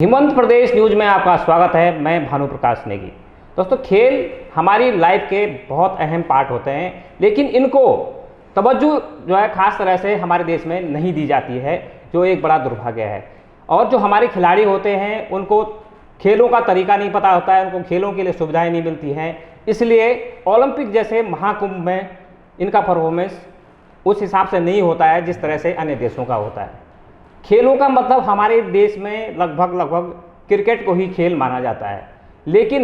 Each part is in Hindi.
हिमंत प्रदेश न्यूज में आपका स्वागत है। मैं भानु प्रकाश नेगी। दोस्तों, खेल हमारी लाइफ के बहुत अहम पार्ट होते हैं, लेकिन इनको तवज्जो जो है खास तरह से हमारे देश में नहीं दी जाती है, जो एक बड़ा दुर्भाग्य है। और जो हमारे खिलाड़ी होते हैं उनको खेलों का तरीका नहीं पता होता है, उनको खेलों के लिए सुविधाएं नहीं मिलती हैं, इसलिए ओलंपिक जैसे महाकुंभ में इनका परफॉर्मेंस उस हिसाब से नहीं होता है जिस तरह से अन्य देशों का होता है। खेलों का मतलब हमारे देश में लगभग क्रिकेट को ही खेल माना जाता है, लेकिन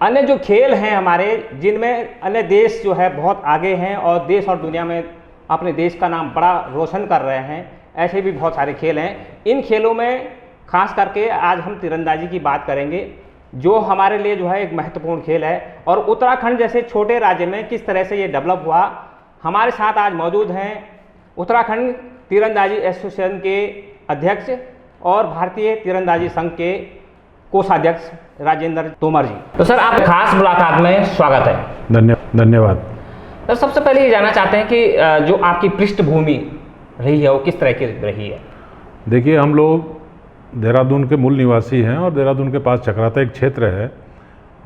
अन्य जो खेल हैं हमारे, जिनमें अन्य देश जो है बहुत आगे हैं और देश और दुनिया में अपने देश का नाम बड़ा रोशन कर रहे हैं, ऐसे भी बहुत सारे खेल हैं। इन खेलों में खास करके आज हम तीरंदाजी की बात करेंगे, जो हमारे लिए जो है एक महत्वपूर्ण खेल है। और उत्तराखंड जैसे छोटे राज्य में किस तरह से ये डेवलप हुआ, हमारे साथ आज मौजूद हैं उत्तराखंड तीरंदाजी एसोसिएशन के अध्यक्ष और भारतीय तीरंदाजी संघ के कोषाध्यक्ष राजेंद्र तोमर जी। तो सर, आप खास मुलाकात में स्वागत है। धन्यवाद। सर, सबसे पहले ये जानना चाहते हैं कि जो आपकी पृष्ठभूमि रही है वो किस तरह की रही है? देखिए, हम लोग देहरादून के मूल निवासी हैं और देहरादून के पास चक्राता एक क्षेत्र है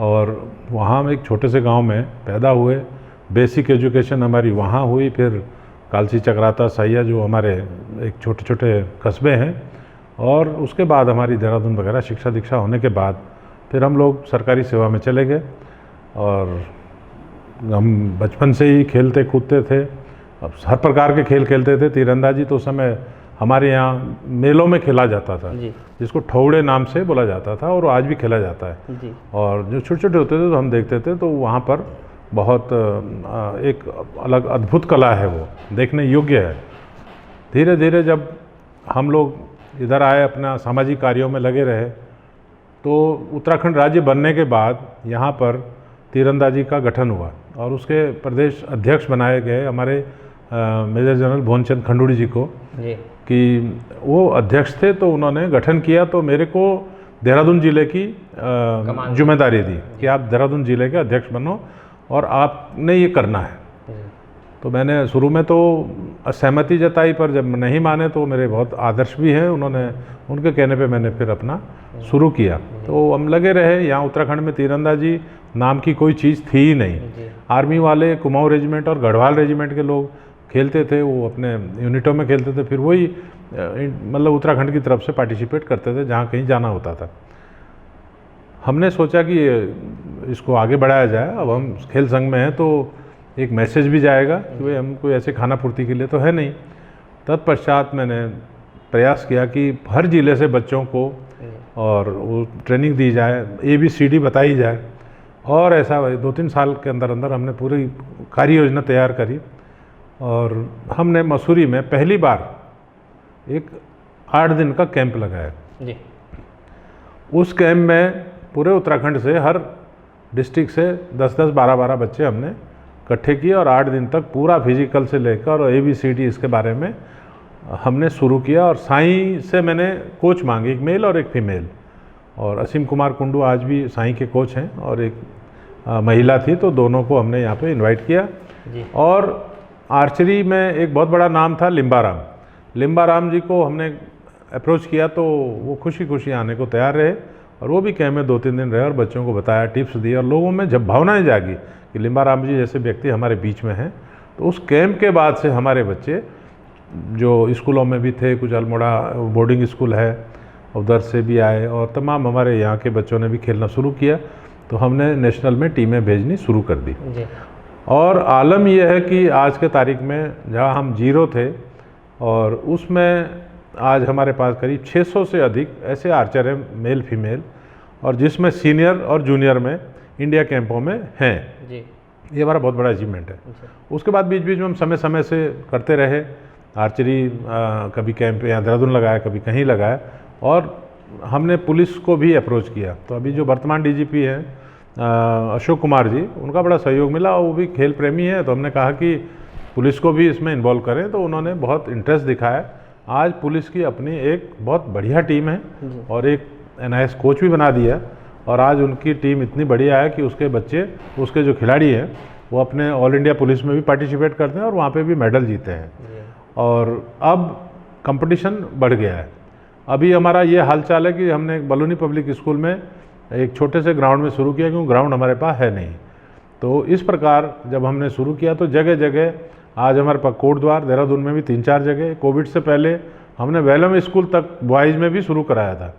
और वहाँ हम एक छोटे से गांव में पैदा हुए। बेसिक एजुकेशन हमारी वहाँ हुई, फिर कालसी, चक्राता, सैया जो हमारे एक छोटे छोटे कस्बे हैं, और उसके बाद हमारी देहरादून वगैरह शिक्षा दीक्षा होने के बाद फिर हम लोग सरकारी सेवा में चले गए। और हम बचपन से ही खेलते कूदते थे, अब हर प्रकार के खेल खेलते थे। तीरंदाजी तो उस समय हमारे यहाँ मेलों में खेला जाता था, जिसको ठौड़े नाम से बोला जाता था, और आज भी खेला जाता है जी। और जो छोटे छोटे होते थे तो हम देखते थे, तो वहाँ पर बहुत एक अलग अद्भुत कला है, वो देखने योग्य है। धीरे धीरे जब हम लोग इधर आए, अपना सामाजिक कार्यों में लगे रहे, तो उत्तराखंड राज्य बनने के बाद यहाँ पर तीरंदाजी का गठन हुआ और उसके प्रदेश अध्यक्ष बनाए गए हमारे मेजर जनरल भुवनचंद खंडूड़ी जी को जी। कि वो अध्यक्ष थे, तो उन्होंने गठन किया, तो मेरे को देहरादून जिले की जिम्मेदारी दी कि आप देहरादून जिले के अध्यक्ष बनो और आपने ये करना है। तो मैंने शुरू में तो असहमति जताई, पर जब नहीं माने तो मेरे बहुत आदर्श भी हैं, उन्होंने उनके कहने पे मैंने फिर अपना शुरू किया। तो हम लगे रहे। यहाँ उत्तराखंड में तीरंदाजी नाम की कोई चीज़ थी ही नहीं। आर्मी वाले कुमाऊं रेजिमेंट और गढ़वाल रेजिमेंट के लोग खेलते थे, वो अपने यूनिटों में खेलते थे, फिर वही मतलब उत्तराखंड की तरफ से पार्टिसिपेट करते थे जहाँ कहीं जाना होता था। हमने सोचा कि इसको आगे बढ़ाया जाए। अब हम खेल संघ में हैं तो एक मैसेज भी जाएगा कि भाई हम कोई ऐसे खाना पूर्ति के लिए तो है नहीं। तत्पश्चात मैंने प्रयास किया कि हर ज़िले से बच्चों को और वो ट्रेनिंग दी जाए, ABCD बताई जाए, और ऐसा 2-3 साल के अंदर अंदर हमने पूरी कार्य योजना तैयार करी। और हमने मसूरी में पहली बार एक 8 दिन का कैंप लगाया जी। उस कैंप में पूरे उत्तराखंड से, हर डिस्ट्रिक्ट से 10-10, 12-12 बच्चे हमने इकट्ठे किए और 8 दिन तक पूरा फिजिकल से लेकर और ABCD इसके बारे में हमने शुरू किया। और साईं से मैंने कोच मांगे, एक मेल और एक फीमेल, और असीम कुमार कुंडू आज भी साईं के कोच हैं, और एक महिला थी, तो दोनों को हमने यहाँ पे इनवाइट किया जी। और आर्चरी में एक बहुत बड़ा नाम था लिम्बाराम जी को हमने अप्रोच किया, तो वो खुशी खुशी आने को तैयार रहे, और वो भी कैंप में 2-3 दिन रहे और बच्चों को बताया, टिप्स दिए, और लोगों में जब भावनाएं जागी कि लिम्बाराम जी जैसे व्यक्ति हमारे बीच में हैं, तो उस कैंप के बाद से हमारे बच्चे जो स्कूलों में भी थे, कुछ अल्मोड़ा बोर्डिंग स्कूल है उधर से भी आए, और तमाम हमारे यहाँ के बच्चों ने भी खेलना शुरू किया। तो हमने नेशनल में टीमें भेजनी शुरू कर दी जी। और आलम यह है कि आज के तारीख में जहाँ हम 0 थे, और उसमें आज हमारे पास करीब 600 से अधिक ऐसे आर्चर हैं, मेल फीमेल, और जिसमें सीनियर और जूनियर में इंडिया कैंपों में हैं जी। ये हमारा बहुत बड़ा अचीवमेंट है। उसके बाद बीच बीच में हम समय समय से करते रहे आर्चरी, कभी कैंप यहाँ देहरादून लगाया, कभी कहीं लगाया, और हमने पुलिस को भी अप्रोच किया। तो अभी जो वर्तमान DGP हैं अशोक कुमार जी, उनका बड़ा सहयोग मिला, वो भी खेल प्रेमी है, तो हमने कहा कि पुलिस को भी इसमें इन्वॉल्व करें, तो उन्होंने बहुत इंटरेस्ट दिखाया। आज पुलिस की अपनी एक बहुत बढ़िया टीम है और एक NIS कोच भी बना दिया, और आज उनकी टीम इतनी बढ़िया है कि उसके बच्चे, उसके जो खिलाड़ी हैं, वो अपने ऑल इंडिया पुलिस में भी पार्टिसिपेट करते हैं और वहाँ पे भी मेडल जीते हैं। और अब कंपटीशन बढ़ गया है। अभी हमारा ये हालचाल है कि हमने बलूनी पब्लिक स्कूल में एक छोटे से ग्राउंड में शुरू किया, क्योंकि ग्राउंड हमारे पास है नहीं। तो इस प्रकार जब हमने शुरू किया तो जगह जगह आज हमारे पास कोटद्वार, देहरादून में भी 3-4 जगह। कोविड से पहले हमने वेलम स्कूल तक बॉयज़ में भी शुरू कराया था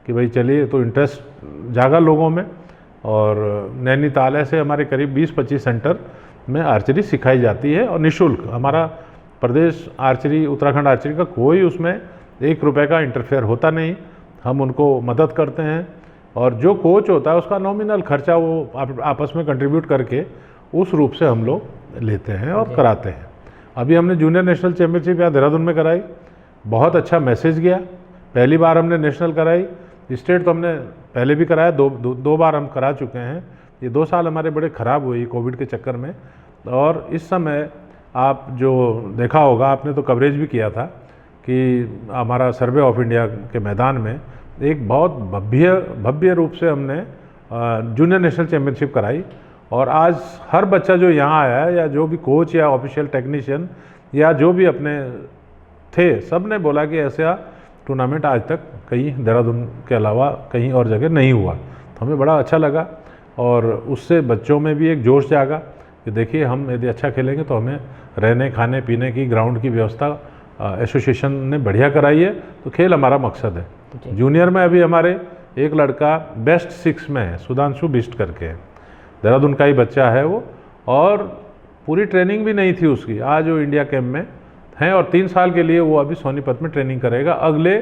कि भाई चलिए, तो इंटरेस्ट जागा लोगों में। और नैनीताल ऐसे हमारे करीब 20-25 सेंटर में आर्चरी सिखाई जाती है और निःशुल्क। हमारा प्रदेश आर्चरी, उत्तराखंड आर्चरी का कोई उसमें 1 रुपये का इंटरफेयर होता नहीं। हम उनको मदद करते हैं और जो कोच होता है उसका नॉमिनल खर्चा वो आपस में कंट्रीब्यूट करके उस रूप से हम लोग लेते हैं और कराते हैं। अभी हमने जूनियर नेशनल चैम्पियनशिप यहाँ देहरादून में कराई, बहुत अच्छा मैसेज गया। पहली बार हमने नेशनल कराई, स्टेट तो हमने पहले भी कराया, दो बार हम करा चुके हैं। ये 2 साल हमारे बड़े ख़राब हुए कोविड के चक्कर में। और इस समय आप जो देखा होगा, आपने तो कवरेज भी किया था कि हमारा सर्वे ऑफ इंडिया के मैदान में एक बहुत भव्य रूप से हमने जूनियर नेशनल चैम्पियनशिप कराई। और आज हर बच्चा जो यहाँ आया है, या जो भी कोच या ऑफिशियल टेक्नीशियन या जो भी अपने थे, सब ने बोला कि ऐसा टूर्नामेंट आज तक कहीं देहरादून के अलावा कहीं और जगह नहीं हुआ। तो हमें बड़ा अच्छा लगा और उससे बच्चों में भी एक जोश जागा कि देखिए, हम यदि अच्छा खेलेंगे तो हमें रहने खाने पीने की, ग्राउंड की व्यवस्था एसोसिएशन ने बढ़िया कराई है। तो खेल हमारा मकसद है। जूनियर में अभी हमारे एक लड़का बेस्ट 6 में है, सुधांशु बिष्ट करके है, देहरादून का ही बच्चा है वो, और पूरी ट्रेनिंग भी नहीं थी उसकी, आज वो इंडिया कैंप में है और 3 साल के लिए वो अभी सोनीपत में ट्रेनिंग करेगा अगले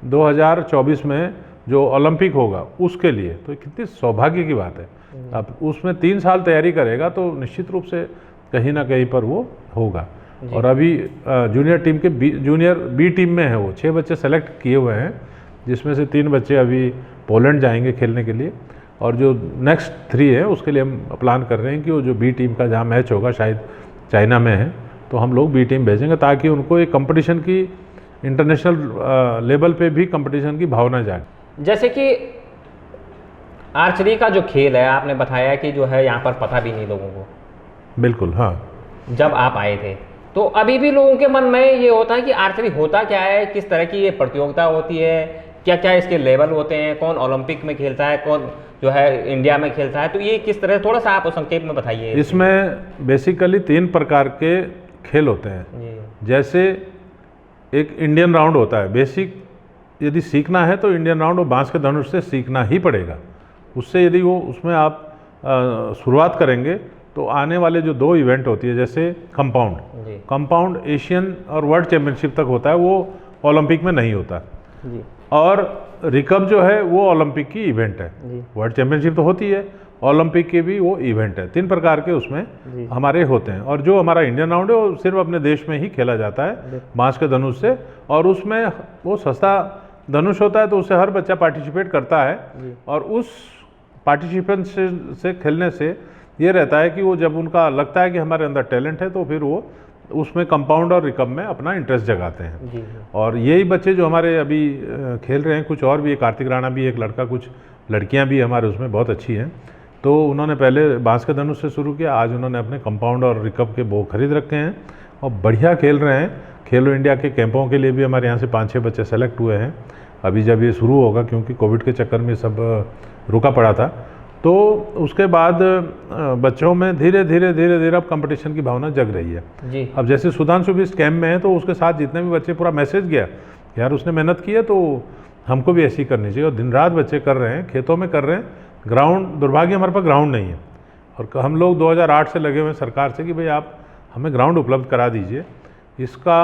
2024 में जो ओलंपिक होगा उसके लिए। तो कितनी सौभाग्य की बात है। अब उसमें 3 साल तैयारी करेगा तो निश्चित रूप से कहीं ना कहीं पर वो होगा। और अभी जूनियर टीम के जूनियर बी टीम में है वो, 6 बच्चे सेलेक्ट किए हुए हैं, जिसमें से 3 बच्चे अभी पोलैंड जाएंगे खेलने के लिए। और जो नेक्स्ट 3 है उसके लिए हम प्लान कर रहे हैं कि वो जो बी टीम का जहाँ मैच होगा, शायद चाइना में है, तो हम लोग बी टीम भेजेंगे ताकि उनको एक कंपटीशन की, इंटरनेशनल लेवल पे भी कंपटीशन की भावना जागे। जैसे कि आर्चरी का जो खेल है, आपने बताया कि जो है यहाँ पर पता भी नहीं लोगों को। बिल्कुल, हाँ। जब आप आए थे तो अभी भी लोगों के मन में ये होता है कि आर्चरी होता क्या है, किस तरह की ये प्रतियोगिता होती है, क्या क्या इसके लेवल होते हैं, कौन ओलंपिक में खेलता है, कौन जो है इंडिया में खेलता है, तो ये किस तरह, थोड़ा सा आप संक्षेप में बताइए। इसमें बेसिकली 3 प्रकार के खेल होते हैं। जैसे एक इंडियन राउंड होता है, बेसिक यदि सीखना है तो इंडियन राउंड और बांस के धनुष से सीखना ही पड़ेगा। उससे यदि वो उसमें आप शुरुआत करेंगे तो आने वाले जो 2 इवेंट होती है, जैसे कंपाउंड एशियन और वर्ल्ड चैंपियनशिप तक होता है, वो ओलंपिक में नहीं होता जी। और रिकर्व जो है वो ओलंपिक की इवेंट है। वर्ल्ड चैंपियनशिप तो होती है, ओलंपिक के भी वो इवेंट है। 3 प्रकार के उसमें हमारे होते हैं। और जो हमारा इंडियन राउंड है वो सिर्फ अपने देश में ही खेला जाता है बांस के धनुष से, और उसमें वो सस्ता धनुष होता है, तो उससे हर बच्चा पार्टिसिपेट करता है। और उस पार्टिसिपेंट से खेलने से ये रहता है कि वो जब उनका लगता है कि हमारे अंदर टैलेंट है, तो फिर वो उसमें कंपाउंड और रिकर्व में अपना इंटरेस्ट जगाते हैं। और यही बच्चे जो हमारे अभी खेल रहे हैं, कुछ और भी, कार्तिक राणा भी एक लड़का, कुछ लड़कियां भी हमारे उसमें बहुत अच्छी हैं। तो उन्होंने पहले बांस के धनुष से शुरू किया, आज उन्होंने अपने कंपाउंड और रिकर्व के बो खरीद रखे हैं और बढ़िया खेल रहे हैं। खेलो इंडिया के कैंपों के लिए भी हमारे यहाँ से 5-6 बच्चे सेलेक्ट हुए हैं। अभी जब ये शुरू होगा, क्योंकि कोविड के चक्कर में सब रुका पड़ा था, तो उसके बाद बच्चों में धीरे धीरे अब कंपटीशन की भावना जग रही है जी। अब जैसे सुधांशु भी इस कैंप में है, तो उसके साथ जितने भी बच्चे, पूरा मैसेज गया यार उसने मेहनत की है, तो हमको भी ऐसी करनी चाहिए। और दिन रात बच्चे कर रहे हैं, खेतों में कर रहे हैं। ग्राउंड, दुर्भाग्य हमारे पास ग्राउंड नहीं है, और हम लोग 2008 से लगे हुए हैं सरकार से कि भाई आप हमें ग्राउंड उपलब्ध करा दीजिए। इसका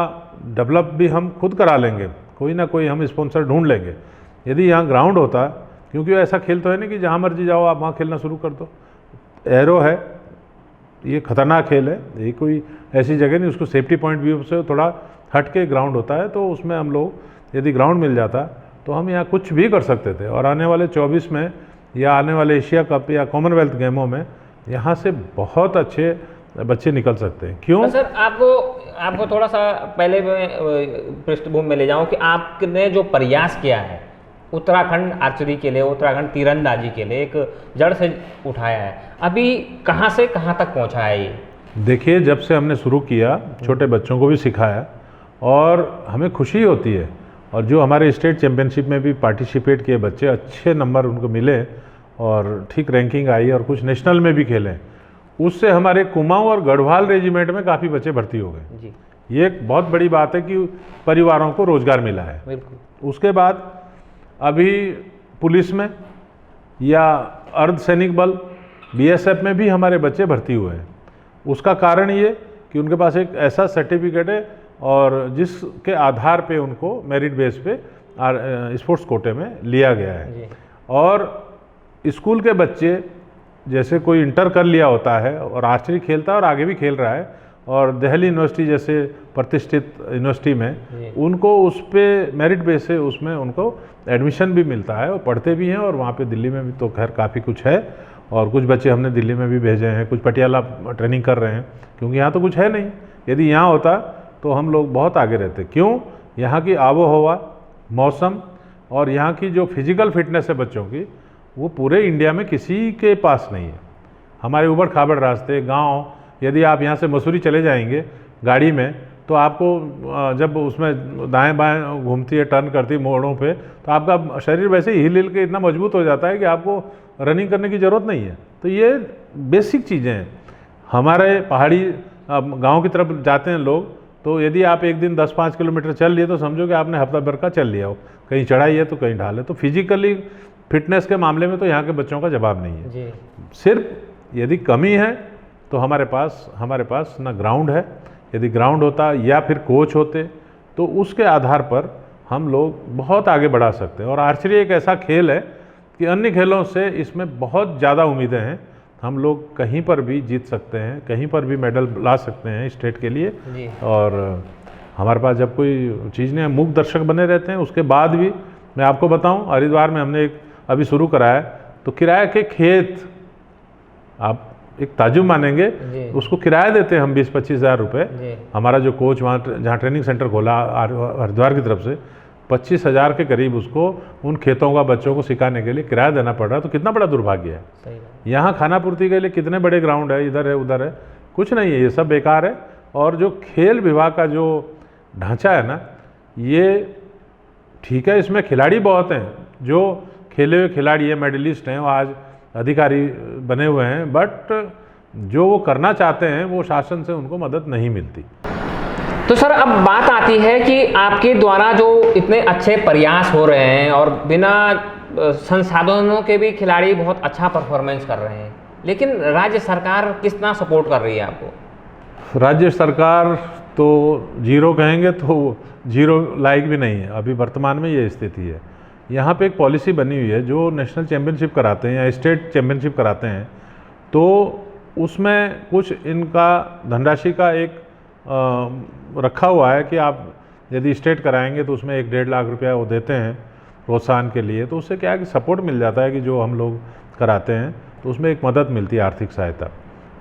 डेवलप भी हम खुद करा लेंगे, कोई ना कोई हम स्पॉन्सर ढूंढ लेंगे यदि यहाँ ग्राउंड होता। क्योंकि ऐसा खेल तो है नहीं कि जहाँ मर्जी जाओ आप वहाँ खेलना शुरू कर दो। एरो है, ये खतरनाक खेल है, ये कोई ऐसी जगह नहीं, उसको सेफ्टी पॉइंट व्यू से थोड़ा हट के ग्राउंड होता है। तो उसमें हम लोग यदि ग्राउंड मिल जाता तो हम यहाँ कुछ भी कर सकते थे। और आने वाले 24 में या आने वाले एशिया कप या कॉमनवेल्थ गेमों में यहाँ से बहुत अच्छे बच्चे निकल सकते हैं। क्यों? तो सर आपको थोड़ा सा पहले मैं पृष्ठभूमि में ले जाऊँ कि आपने जो प्रयास किया है उत्तराखंड आर्चरी के लिए, उत्तराखंड तीरंदाजी के लिए, एक जड़ से उठाया है, अभी कहाँ से कहाँ तक पहुँचा है ये? देखिए, जब से हमने शुरू किया, छोटे बच्चों को भी सिखाया और हमें खुशी होती है। और जो हमारे स्टेट चैम्पियनशिप में भी पार्टिसिपेट किए बच्चे, अच्छे नंबर उनको मिले और ठीक रैंकिंग आई और कुछ नेशनल में भी खेले, उससे हमारे कुमाऊं और गढ़वाल रेजिमेंट में काफ़ी बच्चे भर्ती हो गए जी। ये एक बहुत बड़ी बात है कि परिवारों को रोजगार मिला है। बिल्कुल। उसके बाद अभी पुलिस में या अर्धसैनिक बल बीएसएफ में भी हमारे बच्चे भर्ती हुए हैं। उसका कारण ये कि उनके पास एक ऐसा सर्टिफिकेट है और जिसके आधार पे उनको मेरिट बेस पे स्पोर्ट्स कोटे में लिया गया है। और स्कूल के बच्चे जैसे कोई इंटर कर लिया होता है और आर्चरी खेलता है और आगे भी खेल रहा है, और दिल्ली यूनिवर्सिटी जैसे प्रतिष्ठित यूनिवर्सिटी में उनको उस पर मेरिट बेस से उसमें उनको एडमिशन भी मिलता है और पढ़ते भी हैं। और वहाँ पे दिल्ली में भी तो खैर काफ़ी कुछ है, और कुछ बच्चे हमने दिल्ली में भी भेजे हैं, कुछ पटियाला ट्रेनिंग कर रहे हैं, क्योंकि यहाँ तो कुछ है नहीं। यदि यहाँ होता तो हम लोग बहुत आगे रहते। क्यों? यहाँ की आबो हवा, मौसम और यहाँ की जो फिजिकल फिटनेस है बच्चों की, वो पूरे इंडिया में किसी के पास नहीं है। हमारे ऊबड़ खाबड़ रास्ते, गांव, यदि आप यहाँ से मसूरी चले जाएंगे गाड़ी में तो आपको जब उसमें दाएं बाएं घूमती है, टर्न करती है मोड़ों पे, तो आपका शरीर वैसे ही हिल हिल के इतना मजबूत हो जाता है कि आपको रनिंग करने की ज़रूरत नहीं है। तो ये बेसिक चीज़ें हैं। हमारे पहाड़ी गांव की तरफ जाते हैं लोग, तो यदि आप एक दिन 10-5 किलोमीटर चल लिए तो समझो कि आपने हफ्ता भर का चल लिया हो। कहीं चढ़ाई है तो कहीं ढाल है। तो फिजिकली फिटनेस के मामले में तो यहाँ के बच्चों का जवाब नहीं है जी। सिर्फ यदि कमी है तो हमारे पास ना ग्राउंड है। यदि ग्राउंड होता या फिर कोच होते तो उसके आधार पर हम लोग बहुत आगे बढ़ा सकते हैं। और आर्चरी एक ऐसा खेल है कि अन्य खेलों से इसमें बहुत ज़्यादा उम्मीदें हैं। हम लोग कहीं पर भी जीत सकते हैं, कहीं पर भी मेडल ला सकते हैं स्टेट के लिए जी। और हमारे पास जब कोई चीज़ नहीं है, मूक दर्शक बने रहते हैं। उसके बाद भी मैं आपको बताऊं, हरिद्वार में हमने एक अभी शुरू कराया, तो किराए के खेत, आप एक ताजुब मानेंगे, उसको किराया देते हैं हम 20-25 हज़ार रुपये। हमारा जो कोच वहाँ जहाँ ट्रेनिंग सेंटर खोला हरिद्वार की तरफ से, 25 हज़ार के करीब उसको उन खेतों का बच्चों को सिखाने के लिए किराया देना पड़ रहा है। तो कितना बड़ा दुर्भाग्य है। यहाँ खाना पूर्ति के लिए कितने बड़े ग्राउंड है, इधर है उधर है, कुछ नहीं है, ये सब बेकार है। और जो खेल विभाग का जो ढांचा है ना, ये ठीक है, इसमें खिलाड़ी बहुत हैं, जो खेले हुए खिलाड़ी हैं, मेडलिस्ट हैं, वो आज अधिकारी बने हुए हैं, बट जो वो करना चाहते हैं वो शासन से उनको मदद नहीं मिलती। तो सर अब बात आती है कि आपके द्वारा जो इतने अच्छे प्रयास हो रहे हैं और बिना संसाधनों के भी खिलाड़ी बहुत अच्छा परफॉर्मेंस कर रहे हैं, लेकिन राज्य सरकार कितना सपोर्ट कर रही है आपको? राज्य सरकार तो जीरो कहेंगे तो जीरो लायक भी नहीं है। अभी वर्तमान में ये स्थिति है। यहाँ पे एक पॉलिसी बनी हुई है, जो नेशनल चैम्पियनशिप कराते हैं या स्टेट चैम्पियनशिप कराते हैं, तो उसमें कुछ इनका धनराशि का एक रखा हुआ है कि आप यदि स्टेट कराएंगे तो उसमें 1-1.5 लाख रुपया वो देते हैं प्रोत्साहन के लिए। तो उससे क्या है कि सपोर्ट मिल जाता है कि जो हम लोग कराते हैं तो उसमें एक मदद मिलती है, आर्थिक सहायता।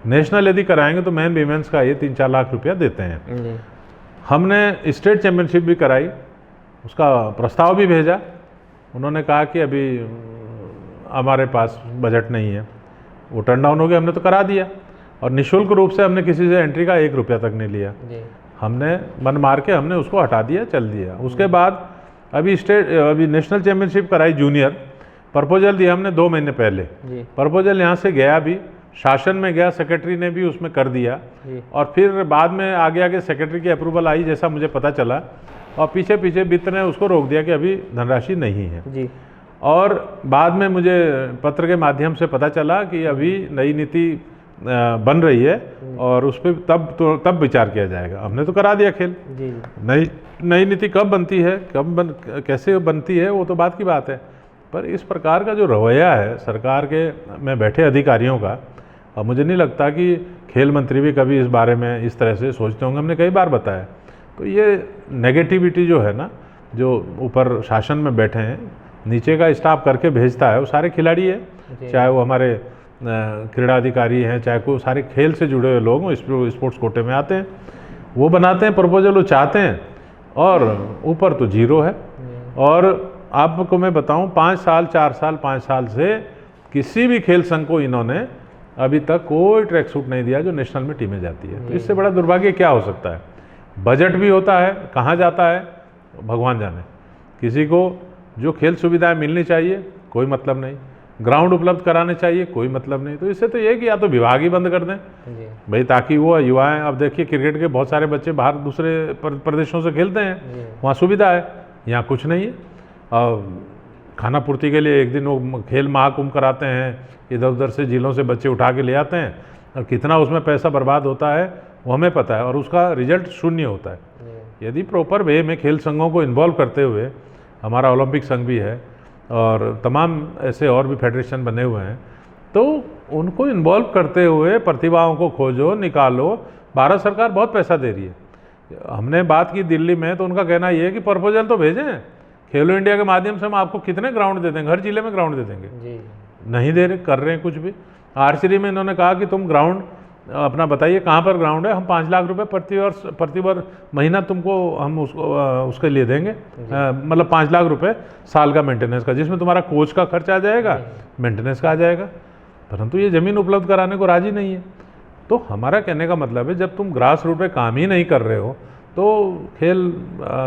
नेशनल यदि कराएंगे तो मैन वीमेंस का ये 3-4 लाख रुपया देते हैं। हमने स्टेट चैम्पियनशिप भी कराई, उसका प्रस्ताव भी भेजा। उन्होंने कहा कि अभी हमारे पास बजट नहीं है, वो टर्न डाउन हो गया। हमने तो करा दिया और निःशुल्क रूप से हमने किसी से एंट्री का 1 रुपया तक नहीं लिया। हमने मन मार के हमने उसको हटा दिया, चल दिया। उसके बाद अभी नेशनल चैम्पियनशिप कराई जूनियर, प्रपोजल दिया हमने 2 महीने पहले। प्रपोजल यहाँ से गया भी, शासन में गया, सेक्रेटरी ने भी उसमें कर दिया, और फिर बाद में आगे सेक्रेटरी की अप्रूवल आई जैसा मुझे पता चला, और पीछे वित्त ने उसको रोक दिया कि अभी धनराशि नहीं है जी। और बाद में मुझे पत्र के माध्यम से पता चला कि अभी नई नीति बन रही है और उस पर तब विचार किया जाएगा। हमने तो करा दिया खेल जी। नई नीति कब बनती है, कैसे बनती है, वो तो बात की बात है। पर इस प्रकार का जो रवैया है सरकार के में बैठे अधिकारियों का, और मुझे नहीं लगता कि खेल मंत्री भी कभी इस बारे में इस तरह से सोचते होंगे। हमने कई बार बताया। तो ये नेगेटिविटी जो है ना, जो ऊपर शासन में बैठे हैं, नीचे का स्टाफ करके भेजता है, वो सारे खिलाड़ी है, चाहे वो हमारे क्रीड़ा अधिकारी हैं, चाहे कोई सारे खेल से जुड़े हुए लोग स्पोर्ट्स कोटे में आते हैं, वो बनाते हैं प्रपोजल, वो चाहते हैं, और ऊपर तो जीरो है। और आपको मैं बताऊं, 5 साल 4 साल 5 साल से किसी भी खेल संघ को इन्होंने अभी तक कोई ट्रैक सूट नहीं दिया जो नेशनल में टीमें जाती है। तो इससे बड़ा दुर्भाग्य क्या हो सकता है? बजट भी होता है, कहाँ जाता है भगवान जाने। किसी को जो खेल सुविधाएं मिलनी चाहिए कोई मतलब नहीं, ग्राउंड उपलब्ध कराने चाहिए कोई मतलब नहीं। तो इससे तो ये कि या तो विभाग ही बंद कर दें जी भाई, ताकि वो युवाएं, अब देखिए क्रिकेट के बहुत सारे बच्चे बाहर दूसरे प्रदेशों से खेलते हैं, वहाँ सुविधा है, यहाँ कुछ नहीं है। और खाना पूर्ति के लिए एक दिन वो खेल महाकुंभ कराते हैं, इधर उधर से जिलों से बच्चे उठा के ले आते हैं, और कितना उसमें पैसा बर्बाद होता है वो हमें पता है, और उसका रिजल्ट शून्य होता है। यदि प्रॉपर वे में खेल संघों को इन्वॉल्व करते हुए, हमारा ओलंपिक संघ भी है और तमाम ऐसे और भी फेडरेशन बने हुए हैं, तो उनको इन्वॉल्व करते हुए प्रतिभाओं को खोजो, निकालो। भारत सरकार बहुत पैसा दे रही है। हमने बात की दिल्ली में, तो उनका कहना ये है कि प्रपोजल तो भेजें, खेलो इंडिया के माध्यम से हम आपको कितने ग्राउंड दे देंगे, हर जिले में ग्राउंड दे देंगे। जी नहीं दे रहे, कर रहे हैं कुछ भी। आर्चरी में इन्होंने कहा कि तुम ग्राउंड अपना बताइए कहाँ पर ग्राउंड है, हम 5 लाख रुपए प्रति वर्ष महीना तुमको हम उसके लिए देंगे, मतलब 5 लाख रुपए साल का मेंटेनेंस का, जिसमें तुम्हारा कोच का खर्च आ जाएगा, मेंटेनेंस का आ जाएगा। परंतु ये ज़मीन उपलब्ध कराने को राजी नहीं है। तो हमारा कहने का मतलब है, जब तुम ग्रास रूट पे काम ही नहीं कर रहे हो तो खेल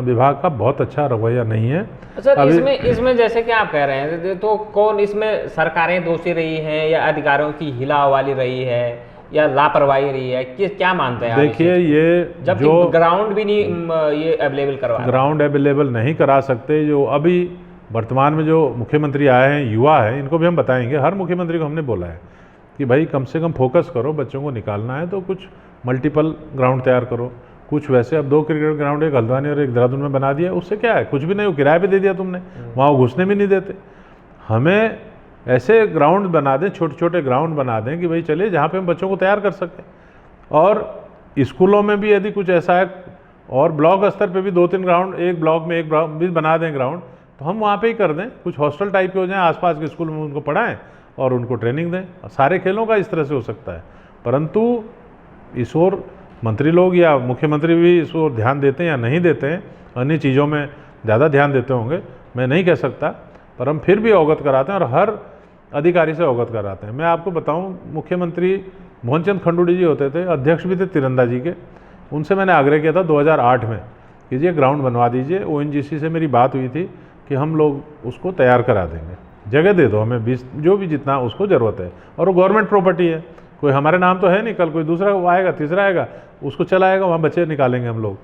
विभाग का बहुत अच्छा रवैया नहीं है। सर इसमें जैसे कि आप कह रहे हैं, तो कौन इसमें सरकारें दोषी रही हैं, या अधिकारियों की हिलावाली रही है, या लापरवाही रही है, क्या मानते हैं? देखिए, ये जब जो ग्राउंड भी नहीं ये अवेलेबल करवा, ग्राउंड अवेलेबल नहीं करा सकते। जो अभी वर्तमान में जो मुख्यमंत्री आए हैं, युवा है, इनको भी हम बताएंगे। हर मुख्यमंत्री को हमने बोला है कि भाई कम से कम फोकस करो, बच्चों को निकालना है तो कुछ मल्टीपल ग्राउंड तैयार करो। कुछ वैसे अब 2 क्रिकेट ग्राउंड, एक हल्द्वानी और एक देहरादून में बना दिया, उससे क्या है, कुछ भी नहीं, वो किराए पे दे दिया तुमने, वहाँ वो घुसने भी नहीं देते। हमें ऐसे ग्राउंड बना दें, छोटे छोटे ग्राउंड बना दें कि भाई चलिए जहाँ पे हम बच्चों को तैयार कर सकें। और स्कूलों में भी यदि कुछ ऐसा है, और ब्लॉक स्तर पे भी 2-3 ग्राउंड, एक ब्लॉक में एक भी बना दें ग्राउंड, तो हम वहाँ पे ही कर दें। कुछ हॉस्टल टाइप के हो जाएं, आसपास के स्कूल में उनको पढ़ाएं और उनको ट्रेनिंग दें। सारे खेलों का इस तरह से हो सकता है। परंतु इस ओर मंत्री लोग या मुख्यमंत्री भी इस ओर ध्यान देते हैं या नहीं देते हैं, अन्य चीज़ों में ज़्यादा ध्यान देते होंगे, मैं नहीं कह सकता, पर हम फिर भी अवगत कराते हैं और हर अधिकारी से अवगत कराते हैं। मैं आपको बताऊं, मुख्यमंत्री मोहनचंद खंडूड़ी जी होते थे, अध्यक्ष भी थे तिरंदाजी के, उनसे मैंने आग्रह किया था 2008 में कि ये ग्राउंड बनवा दीजिए। ONGC से मेरी बात हुई थी कि हम लोग उसको तैयार करा देंगे, जगह दे दो हमें, 20 जो भी जितना उसको ज़रूरत है, और वो गवर्नमेंट प्रॉपर्टी है, कोई हमारे नाम तो है नहीं, कल कोई दूसरा आएगा, तीसरा आएगा, उसको चलाएगा, वहाँ बच्चे निकालेंगे हम लोग।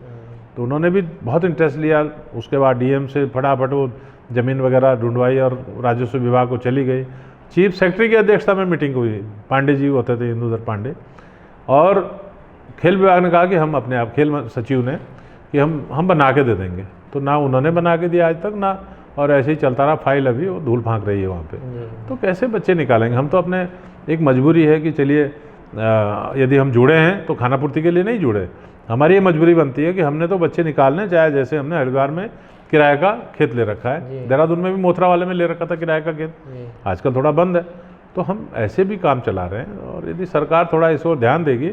तो उन्होंने भी बहुत इंटरेस्ट लिया। उसके बाद DM से फटाफट वो ज़मीन वगैरह ढूंढवाई और राजस्व विभाग को चली गई। चीफ सेक्रेटरी की अध्यक्षता में मीटिंग हुई, पांडे जी होते थे, इंदुधर पांडे, और खेल विभाग ने कहा कि हम अपने आप, खेल सचिव ने, कि हम बना के दे देंगे। तो ना उन्होंने बना के दिया आज तक, ना, और ऐसे ही चलता रहा, फाइल अभी वो धूल फांक रही है वहाँ पे। तो कैसे बच्चे निकालेंगे? हम तो अपने, एक मजबूरी है कि चलिए यदि हम जुड़े हैं तो खाना पूर्ति के लिए नहीं जुड़े, हमारी ये मजबूरी बनती है कि हमने तो बच्चे निकालने, चाहे जैसे हमने हरिद्वार में किराए का खेत ले रखा है, देहरादून में भी मोथरा वाले में ले रखा था किराए का खेत, आजकल थोड़ा बंद है। तो हम ऐसे भी काम चला रहे हैं, और यदि सरकार थोड़ा इस ओर ध्यान देगी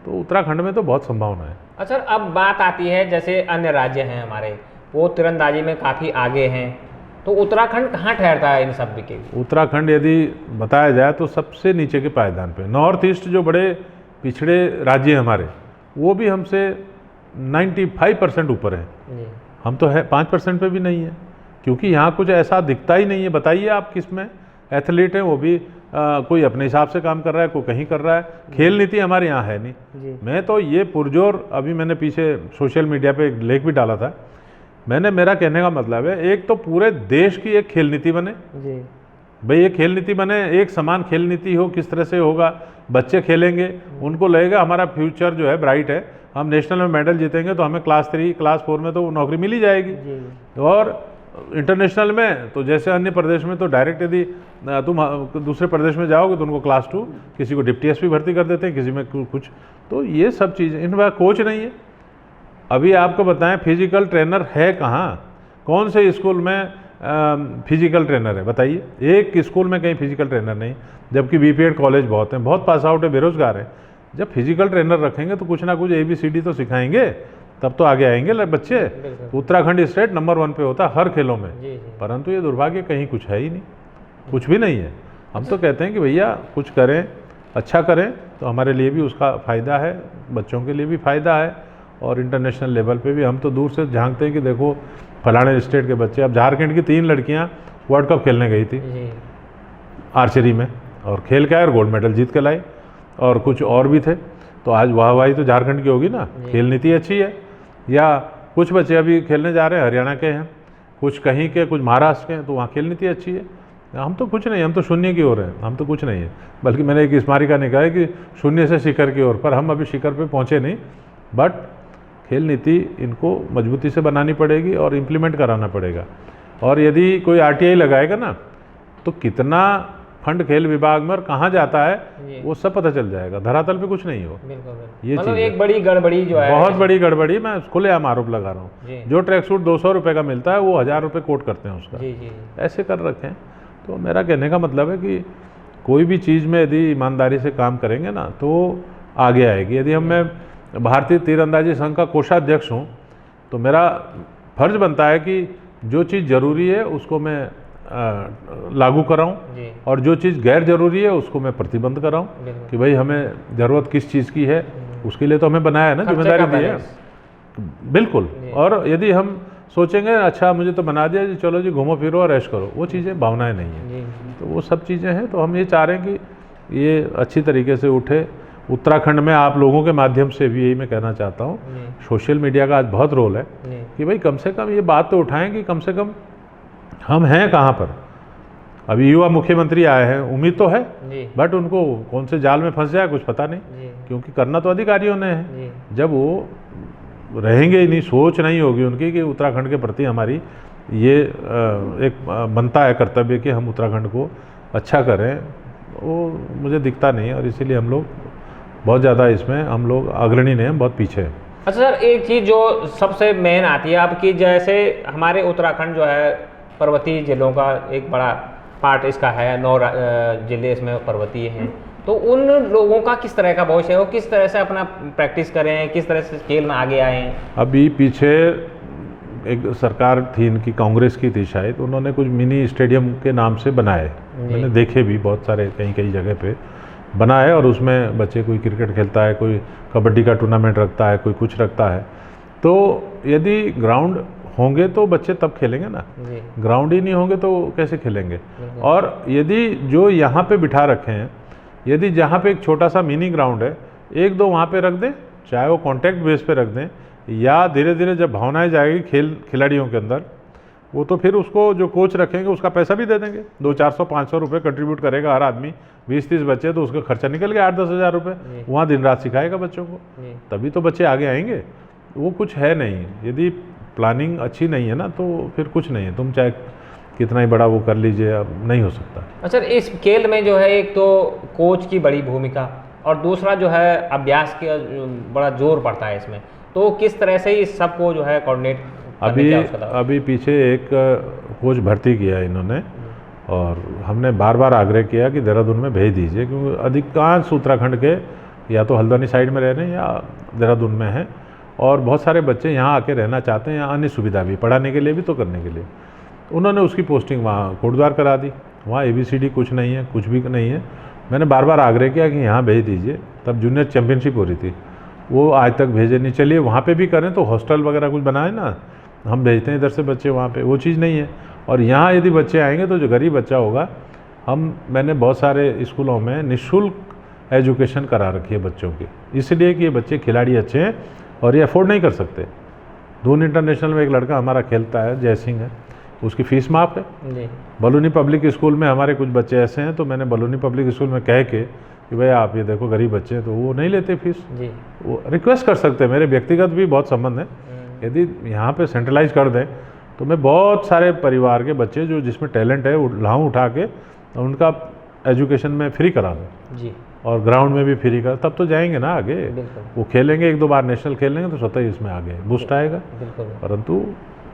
तो उत्तराखंड में तो बहुत संभावना है। अच्छा, अब बात आती है जैसे अन्य राज्य हैं हमारे, वो तीरंदाजी में काफ़ी आगे हैं, तो उत्तराखंड कहाँ ठहरता है इन सब के? उत्तराखंड यदि बताया जाए तो सबसे नीचे के पायदान पे। नॉर्थ ईस्ट जो बड़े पिछड़े राज्य हैं हमारे, वो भी हमसे 95% ऊपर है। हम तो है 5% पे भी नहीं है, क्योंकि यहाँ कुछ ऐसा दिखता ही नहीं है। बताइए आप किस में एथलीट हैं, वो भी कोई अपने हिसाब से काम कर रहा है, कोई कहीं कर रहा है। खेल नीति हमारे यहाँ है नहीं। मैं तो ये पुरजोर, अभी मैंने पीछे सोशल मीडिया पे एक लेख भी डाला था, मेरा कहने का मतलब है, एक तो पूरे देश की एक खेल नीति बने जी। भाई एक खेल नीति बने, एक समान खेल नीति हो, किस तरह से होगा, बच्चे खेलेंगे, उनको लगेगा हमारा फ्यूचर जो है ब्राइट है, हम नेशनल में मेडल जीतेंगे तो हमें क्लास 3 क्लास 4 में तो नौकरी मिल ही जाएगी जी। और इंटरनेशनल में तो जैसे अन्य प्रदेश में तो डायरेक्ट यदि तुम दूसरे प्रदेश में जाओगे तो उनको क्लास 2, किसी को डिप्टी SP भर्ती कर देते हैं, किसी में कुछ। तो ये सब चीज़ें, इनका कोच नहीं है। अभी आपको बताएं, फिजिकल ट्रेनर है कहाँ? कौन से स्कूल में फिजिकल ट्रेनर है बताइए? एक स्कूल में कहीं फिजिकल ट्रेनर नहीं, जबकि BPED कॉलेज बहुत हैं, बहुत पास आउट है, बेरोजगार है। जब फिजिकल ट्रेनर रखेंगे तो कुछ ना कुछ ABCD तो सिखाएंगे, तब तो आगे आएंगे बच्चे। उत्तराखंड स्टेट नंबर 1 पे होता है हर खेलों में, परंतु ये दुर्भाग्य कहीं कुछ है ही नहीं, कुछ भी नहीं है। हम तो कहते हैं कि भैया कुछ करें, अच्छा करें, तो हमारे लिए भी उसका फ़ायदा है, बच्चों के लिए भी फ़ायदा है, और इंटरनेशनल लेवल पे भी हम तो दूर से झांकते हैं कि देखो फलाने स्टेट के बच्चे। अब झारखंड की 3 लड़कियाँ वर्ल्ड कप खेलने गई थी जी आर्चरी में, और खेल के आए और गोल्ड मेडल जीत के लाई, और कुछ और भी थे। तो आज वाहवाही तो झारखंड की होगी ना, खेल नीति अच्छी है। या कुछ बच्चे अभी खेलने जा रहे हैं, हरियाणा के हैं, कुछ कहीं के, कुछ महाराष्ट्र के हैं, तो वहाँ खेल नीति अच्छी है। हम तो कुछ नहीं, हम तो शून्य की ओर हैं, हम तो कुछ नहीं है। बल्कि मैंने एक स्मारिका निकाला है कि शून्य से शिखर की ओर, पर हम अभी शिखर पे पहुँचे नहीं। बट खेल नीति इनको मजबूती से बनानी पड़ेगी और इम्प्लीमेंट कराना पड़ेगा। और यदि कोई आरटीआई लगाएगा ना, तो कितना फंड खेल विभाग में और कहाँ जाता है वो सब पता चल जाएगा। धरातल पे कुछ नहीं हो। ये मतलब एक बड़ी गड़बड़ी जो है, बहुत बड़ी गड़बड़ी। मैं खुलेआम आरोप लगा रहा हूँ। जो ट्रैक सूट 200 रुपये का मिलता है वो 1000 रुपये कोट करते हैं उसका। जी। ऐसे कर रखे हैं। तो मेरा कहने का मतलब है कि कोई भी चीज़ में यदि ईमानदारी से काम करेंगे ना तो आगे आएगी। यदि मैं भारतीय तीरंदाजी संघ का कोषाध्यक्ष हूँ तो मेरा फर्ज बनता है कि जो चीज़ ज़रूरी है उसको मैं लागू कराऊं, और जो चीज़ गैर ज़रूरी है उसको मैं प्रतिबंध कराऊं कि भाई हमें ज़रूरत किस चीज़ की है, उसके लिए तो हमें बनाया है ना, जिम्मेदारी दी है। बिल्कुल। और यदि हम सोचेंगे अच्छा मुझे तो बना दिया जी, चलो जी घूमो फिरो और ऐश करो, वो चीज़ें भावनाएं नहीं है। तो वो सब चीज़ें हैं। तो हम ये चाह रहे हैं कि ये अच्छी तरीके से उठे। उत्तराखंड में आप लोगों के माध्यम से भी यही मैं कहना चाहता हूँ, सोशल मीडिया का आज बहुत रोल है कि भाई कम से कम ये बात तो उठाएं कि कम से कम हम हैं कहाँ पर। अभी युवा मुख्यमंत्री आए हैं, उम्मीद तो है, बट उनको कौन से जाल में फंस जाए कुछ पता नहीं, क्योंकि करना तो अधिकारियों ने है। जब वो रहेंगे ही नहीं, सोच नहीं होगी उनकी कि उत्तराखंड के प्रति हमारी ये एक बनता है कर्तव्य कि हम उत्तराखंड को अच्छा करें, वो मुझे दिखता नहीं है। और इसीलिए हम लोग बहुत ज़्यादा इसमें हम लोग अग्रणी नहीं, हम बहुत पीछे हैं। अच्छा सर, एक चीज़ जो सबसे मेन आती है आपकी, जैसे हमारे उत्तराखंड जो है पर्वतीय जिलों का एक बड़ा पार्ट इसका है, 9 जिले इसमें पर्वतीय हैं, तो उन लोगों का किस तरह का भविष्य है, वो किस तरह से अपना प्रैक्टिस करें, किस तरह से खेल में आगे आएँ? अभी पीछे एक सरकार थी इनकी, कांग्रेस की थी शायद, उन्होंने कुछ मिनी स्टेडियम के नाम से बनाए, मैंने देखे भी बहुत सारे कई जगह पे बनाए, और उसमें बच्चे कोई क्रिकेट खेलता है, कोई कबड्डी का टूर्नामेंट रखता है, कोई कुछ रखता है। तो यदि ग्राउंड होंगे तो बच्चे तब खेलेंगे ना, ग्राउंड ही नहीं होंगे तो कैसे खेलेंगे। और यदि जो यहाँ पे बिठा रखे हैं, यदि जहाँ पे एक छोटा सा मिनी ग्राउंड है, 1-2 वहाँ पे रख दें, चाहे वो कॉन्टैक्ट बेस पे रख दें, या धीरे धीरे जब भावनाएं जाएगी खिलाड़ियों के अंदर, वो तो फिर उसको जो कोच रखेंगे उसका पैसा भी दे देंगे, 200-400-500 रुपये कंट्रीब्यूट करेगा हर आदमी, 20-30 बच्चे, तो उसका खर्चा निकल गया 8-10 हज़ार रुपये। वहाँ दिन रात सिखाएगा बच्चों को, तभी तो बच्चे आगे आएंगे। वो कुछ है नहीं, यदि प्लानिंग अच्छी नहीं है ना तो फिर कुछ नहीं है, तुम चाहे कितना ही बड़ा वो कर लीजिए, अब नहीं हो सकता। अच्छा, इस खेल में जो है एक तो कोच की बड़ी भूमिका, और दूसरा जो है अभ्यास का बड़ा जोर पड़ता है इसमें, तो किस तरह से इस सबको जो है कोऑर्डिनेट? अभी पीछे एक कोच भर्ती किया इन्होंने, और हमने बार बार आग्रह किया कि देहरादून में भेज दीजिए, क्योंकि अधिकांश उत्तराखंड के या तो हल्द्वानी साइड में रह रहे हैं या देहरादून में हैं, और बहुत सारे बच्चे यहाँ आके रहना चाहते हैं, यहाँ अन्य सुविधा भी, पढ़ाने के लिए भी तो करने के लिए। उन्होंने उसकी पोस्टिंग वहाँ कोटद्वार करा दी, वहाँ ABCD कुछ नहीं है, कुछ भी नहीं है। मैंने बार बार आग्रह किया कि यहाँ भेज दीजिए, तब जूनियर चैम्पियनशिप हो रही थी, वो आज तक भेजे नहीं। चलिए वहाँ पे भी करें तो हॉस्टल वगैरह कुछ बनाए ना, हम भेजते हैं इधर से बच्चे वहाँ पे, वो चीज़ नहीं है। और यहाँ यदि बच्चे आएंगे तो जो गरीब बच्चा होगा, मैंने बहुत सारे स्कूलों में निःशुल्क एजुकेशन करा रखी है बच्चों की, इसलिए कि ये बच्चे खिलाड़ी अच्छे हैं और ये अफोर्ड नहीं कर सकते। दून इंटरनेशनल में एक लड़का हमारा खेलता है, जय सिंह है, उसकी फ़ीस माफ़ है। बलूनी पब्लिक स्कूल में हमारे कुछ बच्चे ऐसे हैं, तो मैंने बलूनी पब्लिक स्कूल में कह के कि भाई आप ये देखो गरीब बच्चे हैं, तो वो नहीं लेते फीस, वो रिक्वेस्ट कर सकते हैं। मेरे व्यक्तिगत भी बहुत संबंध है, यदि यहाँ पे सेंट्रलाइज कर दें तो मैं बहुत सारे परिवार के बच्चे जो जिसमें टैलेंट है लाऊं उठा के, उनका एजुकेशन में फ्री करा दूँ जी, और ग्राउंड में भी फ्री कर, तब तो जाएंगे ना आगे, वो खेलेंगे, 1-2 बार नेशनल खेलेंगे तो स्वतः ही इसमें आगे बूस्ट आएगा। परंतु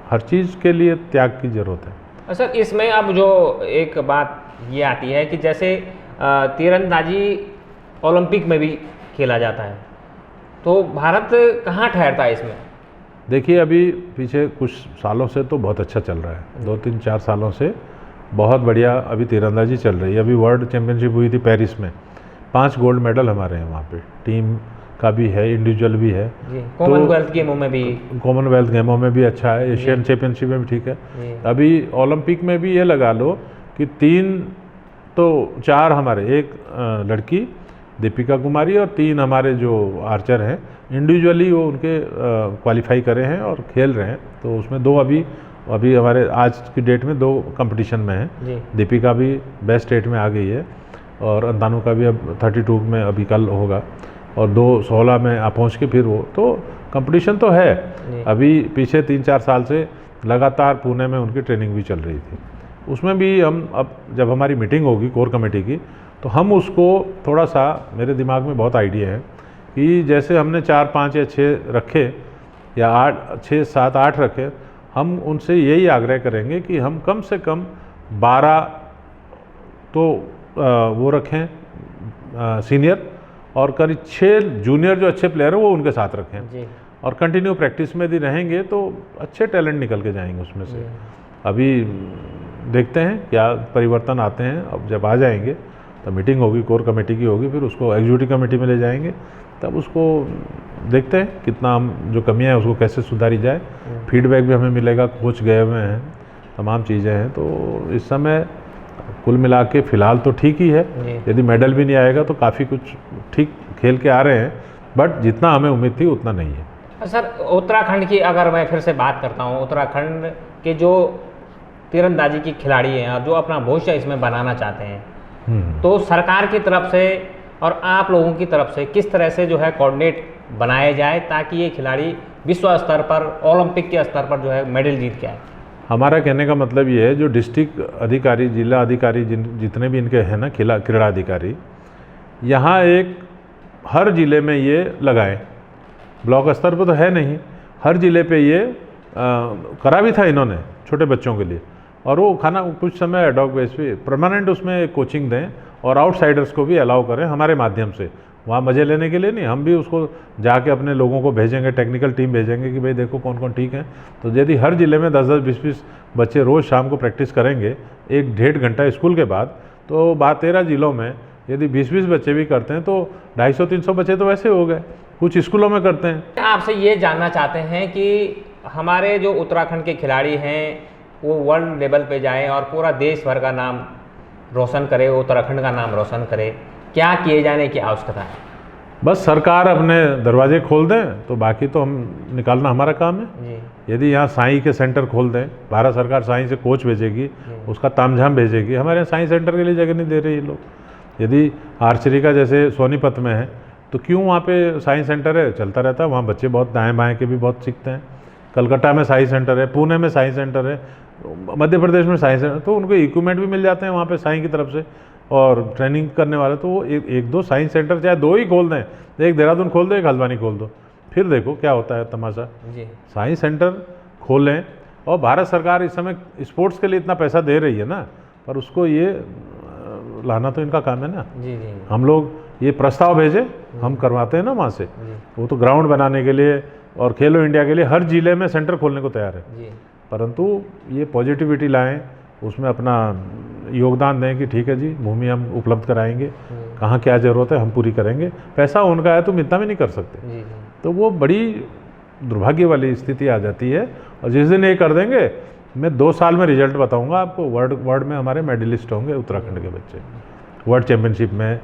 हर चीज़ के लिए त्याग की ज़रूरत है। अच्छा, इसमें अब जो एक बात ये आती है कि जैसे तीरंदाजी ओलंपिक में भी खेला जाता है, तो भारत कहाँ ठहरता है इसमें? देखिए, अभी पीछे कुछ सालों से तो बहुत अच्छा चल रहा है, 2-3-4 सालों से बहुत बढ़िया अभी तीरंदाजी चल रही है। अभी वर्ल्ड चैम्पियनशिप हुई थी पेरिस में, 5 गोल्ड मेडल हमारे हैं वहाँ पे, टीम का भी है, इंडिविजुअल भी है। जी, कॉमनवेल्थ गेमों में भी, कॉमनवेल्थ गेमों में भी अच्छा है, एशियन चैंपियनशिप में भी ठीक है। अभी ओलंपिक में भी ये लगा लो कि 4 हमारे, एक लड़की दीपिका कुमारी और 3 हमारे जो आर्चर हैं, इंडिविजुअली वो उनके क्वालिफाई करे हैं और खेल रहे हैं। तो उसमें 2 अभी हमारे आज की डेट में 2 कंपटीशन में हैं। दीपिका भी बेस्ट 8 में आ गई है और अंतानु का भी अब 32 में अभी कल होगा और 2:16 में पहुँच के फिर वो, तो कंपटीशन तो है। अभी पीछे 3-4 साल से लगातार पुणे में उनकी ट्रेनिंग भी चल रही थी। उसमें भी हम अब जब हमारी मीटिंग होगी कोर कमेटी की, तो हम उसको थोड़ा सा, मेरे दिमाग में बहुत आइडिया है कि जैसे हमने 4, 5 या 6 रखे या 8, 6, 7, 8 रखे, हम उनसे यही आग्रह करेंगे कि हम कम से कम 12 तो वो रखें सीनियर, और करीब 6 जूनियर जो अच्छे प्लेयर हैं वो उनके साथ रखें जी। और कंटिन्यू प्रैक्टिस में यदि रहेंगे तो अच्छे टैलेंट निकल के जाएंगे उसमें से। अभी देखते हैं क्या परिवर्तन आते हैं। अब जब आ जाएंगे तो मीटिंग होगी, कोर कमेटी की होगी, फिर उसको एग्जीक्यूटिव कमेटी में ले जाएंगे, तब उसको देखते हैं कितना हम जो कमियां हैं उसको कैसे सुधारी जाए। फीडबैक भी हमें मिलेगा, कोच गए हुए हैं, तमाम चीज़ें हैं। तो इस समय कुल मिला के फ़िलहाल तो ठीक ही है। यदि मेडल भी नहीं आएगा तो काफ़ी कुछ ठीक खेल के आ रहे हैं, बट जितना हमें उम्मीद थी उतना नहीं है। सर, उत्तराखंड की अगर मैं फिर से बात करता हूँ, उत्तराखंड के जो तीरंदाजी की खिलाड़ी हैं और जो अपना भविष्य इसमें बनाना चाहते हैं, तो सरकार की तरफ से और आप लोगों की तरफ से किस तरह से जो है कोऑर्डिनेट बनाए जाए ताकि ये खिलाड़ी विश्व स्तर पर, ओलंपिक के स्तर पर जो है मेडल जीत के आए? हमारा कहने का मतलब ये है, जो डिस्ट्रिक्ट अधिकारी, जिला अधिकारी, जितने भी इनके हैं ना क्रीड़ा अधिकारी, यहाँ एक हर ज़िले में ये लगाएं। ब्लॉक स्तर पर तो है नहीं, हर ज़िले पे ये करा भी था इन्होंने छोटे बच्चों के लिए, और वो खाना कुछ समय एडॉक बेस पे परमानेंट उसमें कोचिंग दें और आउटसाइडर्स को भी अलाउ करें हमारे माध्यम से। वहाँ मज़े लेने के लिए नहीं, हम भी उसको जाके अपने लोगों को भेजेंगे, टेक्निकल टीम भेजेंगे कि भाई देखो कौन कौन ठीक है। तो यदि हर ज़िले में 10-10, 20-20 बच्चे रोज़ शाम को प्रैक्टिस करेंगे 1-1.5 घंटा स्कूल के बाद, तो 12-13 ज़िलों में यदि 20-20 बच्चे भी करते हैं तो 250-300 बच्चे तो वैसे हो गए। कुछ स्कूलों में करते हैं। आपसे ये जानना चाहते हैं कि हमारे जो उत्तराखंड के खिलाड़ी हैं वो वर्ल्ड लेवल पे जाएं और पूरा देश भर का नाम रोशन करे, उत्तराखंड का नाम रोशन करे, क्या किए जाने की आवश्यकता है? बस सरकार अपने दरवाजे खोल दें तो बाकी तो हम निकालना हमारा काम है जी। यदि यहाँ साई के सेंटर खोल दें, भारत सरकार साई से कोच भेजेगी, उसका तामझाम भेजेगी। हमारे यहाँ साई सेंटर के लिए जगह नहीं दे रहे ये लोग। यदि आर्चरी का जैसे सोनीपत में है तो क्यों वहाँ पे साई सेंटर है, चलता रहता है, वहाँ बच्चे बहुत दाएँ बाएँ के भी बहुत सीखते हैं। कलकत्ता में साई सेंटर है, पुणे में साई सेंटर है, मध्य प्रदेश में साई सेंटर, तो उनको इक्विपमेंट भी मिल जाते हैं वहाँ पे साई की तरफ से और ट्रेनिंग करने वाले। तो वो एक दो साइंस सेंटर चाहे 2 ही खोल दें, एक देहरादून खोल दो, एक हल्द्वानी खोल दो, फिर देखो क्या होता है तमाशा। साइंस सेंटर खोलें। और भारत सरकार इस समय स्पोर्ट्स के लिए इतना पैसा दे रही है ना, पर उसको ये लाना तो इनका काम है ना। जी। हम लोग ये प्रस्ताव भेजे, हम करवाते हैं ना वहाँ से। वो तो ग्राउंड बनाने के लिए और खेलो इंडिया के लिए हर जिले में सेंटर खोलने को तैयार है, परंतु ये पॉजिटिविटी लाएं, उसमें अपना योगदान दें कि ठीक है जी, भूमि हम उपलब्ध कराएंगे, कहाँ क्या ज़रूरत है हम पूरी करेंगे, पैसा उनका है तुम इतना भी नहीं कर सकते। तो वो बड़ी दुर्भाग्य वाली स्थिति आ जाती है। और जिस दिन ये कर देंगे, मैं 2 साल में रिजल्ट बताऊंगा आपको। वर्ल्ड में हमारे मेडलिस्ट होंगे उत्तराखंड के बच्चे, वर्ल्ड चैंपियनशिप में,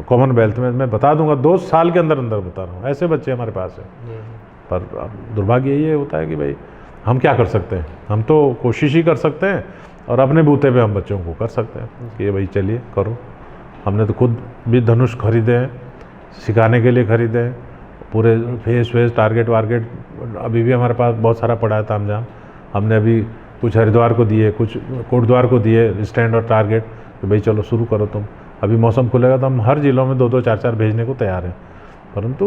कॉमनवेल्थ में, मैं बता दूंगा 2 साल के अंदर अंदर बता रहा हूँ। ऐसे बच्चे हमारे पास हैं। पर दुर्भाग्य ये होता है कि भाई हम क्या कर सकते हैं, हम तो कोशिश ही कर सकते हैं और अपने बूते पे हम बच्चों को कर सकते हैं कि भाई चलिए करो। हमने तो खुद भी धनुष खरीदे हैं, सिखाने के लिए खरीदे हैं, पूरे फेस टारगेट वारगेट अभी भी हमारे पास बहुत सारा पड़ा है तामझाम। हमने अभी कुछ हरिद्वार को दिए, कुछ कोटद्वार को दिए स्टैंड और टारगेट कि भाई चलो शुरू करो तुम। अभी मौसम खुलेगा तो हम हर जिलों में 2-2, 4-4 भेजने को तैयार हैं। परंतु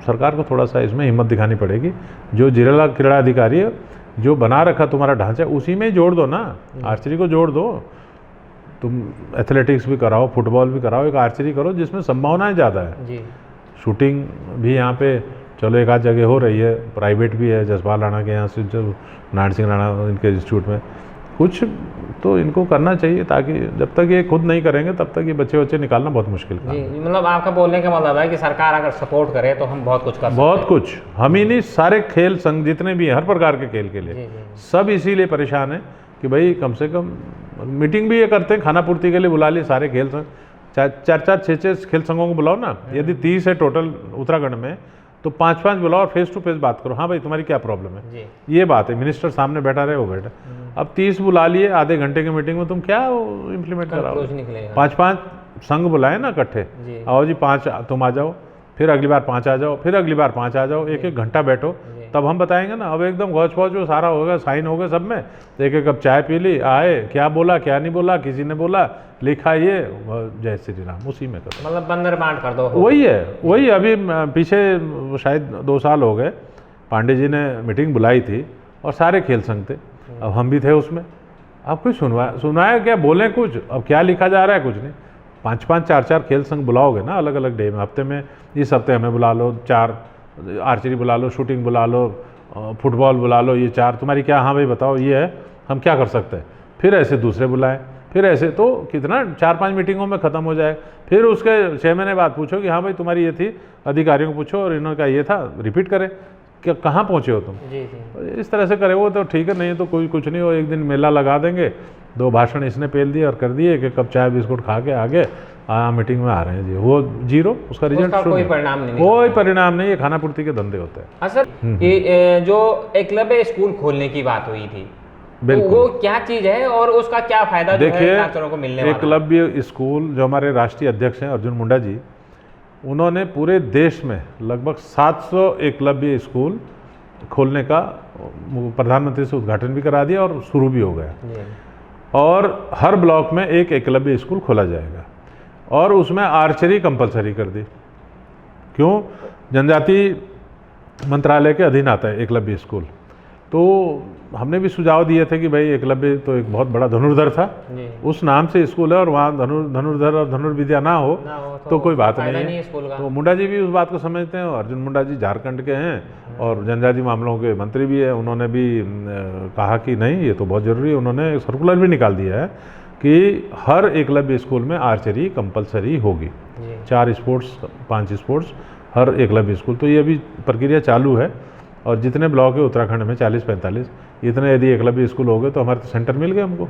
सरकार को थोड़ा सा इसमें हिम्मत दिखानी पड़ेगी। जो जिला क्रीड़ा अधिकारी है, जो बना रखा तुम्हारा ढांचा, उसी में ही जोड़ दो ना। आर्चरी को जोड़ दो, तुम एथलेटिक्स भी कराओ, फुटबॉल भी कराओ, एक आर्चरी करो जिसमें संभावनाएं ज़्यादा है जी। शूटिंग भी यहाँ पे चलो एक आध जगह हो रही है, प्राइवेट भी है, जसपाल राणा के यहाँ से, जो नारायण सिंह राणा इनके इंस्टीट्यूट में, कुछ तो इनको करना चाहिए, ताकि जब तक ये खुद नहीं करेंगे तब तक ये बच्चे निकालना बहुत मुश्किल काम है। जी, मतलब आपका बोलने का मतलब है कि सरकार अगर सपोर्ट करे तो हम बहुत कुछ कर सकते बहुत कुछ, हम ही नहीं, सारे खेल संघ जितने भी हैं हर प्रकार के खेल के लिए जी, सब इसीलिए परेशान हैं कि भाई कम से कम मीटिंग भी ये करते हैं, खाना पूर्ति के लिए बुला लिए सारे खेल संघ, चार छः खेल संघों को बुलाओ ना, यदि 30 है टोटल उत्तराखंड में तो 5-5 बुलाओ और फेस टू फेस बात करो, हाँ भाई तुम्हारी क्या प्रॉब्लम है, जी, ये बात है। मिनिस्टर सामने बैठा रहे, वो बैठा। अब 30 बुला लिए आधे घंटे की मीटिंग में, तुम क्या इम्प्लीमेंट कराओ? रोज निकलेगा। 5-5 संघ बुलाए ना इकट्ठे, जी, आओ जी 5 तुम आ जाओ, फिर अगली बार 5 आ जाओ, फिर अगली बार 5 आ जाओ, एक घंटा बैठो, तब हम बताएंगे ना। अब एकदम गौच पौच वो सारा होगा, साइन हो गए सब में, एक कप चाय पी ली, आए क्या बोला क्या नहीं बोला, किसी ने बोला लिखा ये जय श्री राम, उसी में करो। मतलब बंदर बांट कर दो। वही है, वही अभी पीछे शायद 2 साल हो गए, पांडे जी ने मीटिंग बुलाई थी और सारे खेल संघ थे, अब हम भी थे उसमें। अब कुछ सुनाया क्या, बोले कुछ, अब क्या लिखा जा रहा है, कुछ नहीं। 5-5 4-4 खेल संघ बुलाओगे ना अलग अलग डे में, हफ्ते में, इस हफ्ते हमें बुला लो 4 आर्चरी बुला लो, शूटिंग बुला लो, फुटबॉल बुला लो, ये 4 तुम्हारी क्या, हाँ भाई बताओ ये है, हम क्या कर सकते हैं। फिर ऐसे दूसरे बुलाएं, फिर ऐसे, तो कितना 4-5 मीटिंगों में ख़त्म हो जाए। फिर उसके 6 महीने बाद पूछो कि हाँ भाई तुम्हारी ये थी, अधिकारियों को पूछो और इन्होंने कहा ये था, रिपीट करें कि कहाँ पहुँचे हो तुम। जी, जी, इस तरह से करे वो तो ठीक है, नहीं तो कोई कुछ नहीं हो, एक दिन मेला लगा देंगे, 2 भाषण इसने पेल दिए और कर दिए कि कप चाय बिस्कुट खा के आगे मीटिंग में आ रहे हैं जी, वो जीरो, उसका रिजल्ट कोई परिणाम नहीं, कोई परिणाम नहीं, ये खाना पूर्ति के धंधे होते हैं। हाँ सर, ये जो एकलव्य स्कूल खोलने की बात हुई थी, तो वो क्या चीज़ है और उसका क्या फायदा जो है छात्रों को मिलने वाला है? एकलव्य स्कूल, जो हमारे राष्ट्रीय अध्यक्ष हैं अर्जुन मुंडा जी, उन्होंने पूरे देश में लगभग 700 एकलव्य स्कूल खोलने का प्रधानमंत्री से उद्घाटन भी करा दिया और शुरू भी हो गया, और हर ब्लॉक में एक एकलव्य स्कूल खोला जाएगा, और उसमें आर्चरी कंपलसरी कर दी। क्यों? जनजाति मंत्रालय के अधीन आता है एकलव्य स्कूल, तो हमने भी सुझाव दिए थे कि भाई एकलव्य तो एक बहुत बड़ा धनुर्धर था, उस नाम से स्कूल है और वहाँ धनुर्धर और धनुर्विद्या ना हो तो कोई बात नहीं है। तो मुंडा जी भी उस बात को समझते हैं, अर्जुन मुंडा जी झारखंड के हैं और जनजाति मामलों के मंत्री भी हैं, उन्होंने भी कहा कि नहीं ये तो बहुत ज़रूरी है। उन्होंने सर्कुलर भी निकाल दिया है कि हर एकलव्य स्कूल में आर्चरी कंपलसरी होगी, 4 स्पोर्ट्स 5 स्पोर्ट्स हर एकलव्य स्कूल। तो ये अभी प्रक्रिया चालू है, और जितने ब्लॉक है उत्तराखंड में 40-45 इतने यदि एकलव्य स्कूल हो गए तो हमारे तो सेंटर मिल गए हमको,